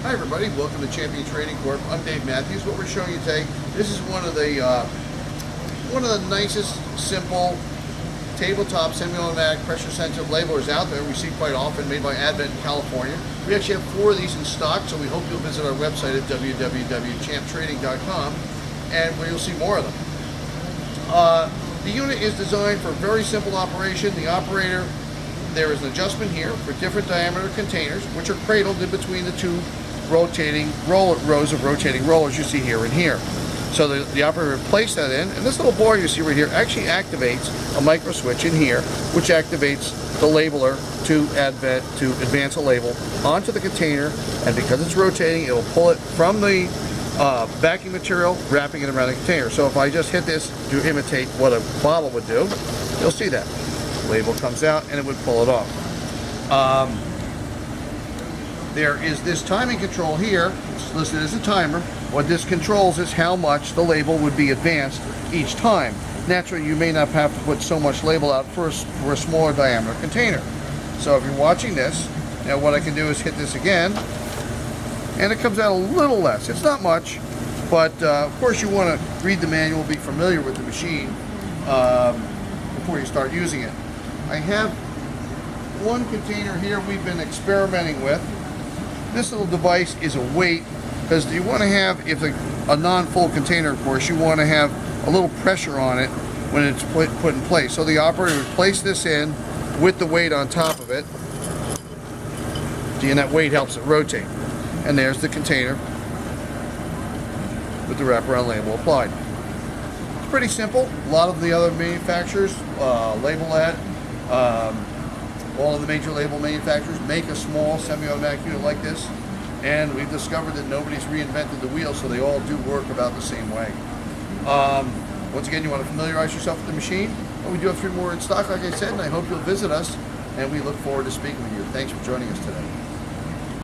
Hi everybody, welcome to Champion Trading Corp. I'm Dave Matthews. What we're showing you today, this is one of the nicest, simple tabletop semi-automatic pressure sensitive labelers out there we see quite often, made by Advent in California. We actually have 4 of these in stock, so we hope you'll visit our website at www.champtrading.com and where you'll see more of them. The unit is designed for a very simple operation. The operator, there is an adjustment here for different diameter containers, which are cradled in between the 2 rotating rows of rotating rollers you see here and here. So the operator would place that in, and this little board you see right here actually activates a micro switch in here, which activates the labeler to advance a label onto the container, and because it's rotating, it will pull it from the backing material, wrapping it around the container. So if I just hit this to imitate what a bottle would do, you'll see that. The label comes out and it would pull it off. There is this timing control here. It's listed as a timer. What this controls is how much the label would be advanced each time. Naturally, you may not have to put so much label out for a smaller diameter container. So if you're watching this, now what I can do is hit this again, and it comes out a little less. It's not much, but of course you want to read the manual, be familiar with the machine before you start using it. I have one container here we've been experimenting with. This little device is a weight, because you want to have, if a non-full container, of course, you want to have a little pressure on it when it's put in place. So the operator would place this in with the weight on top of it, and that weight helps it rotate. And there's the container with the wraparound label applied. It's pretty simple. A lot of the other manufacturers, Labelad, all of the major label manufacturers make a small semi-automatic unit like this, and we've discovered that nobody's reinvented the wheel, so they all do work about the same way. Once again, you want to familiarize yourself with the machine. Well, we do have 3 more in stock, like I said, and I hope you'll visit us, and we look forward to speaking with you. Thanks for joining us today.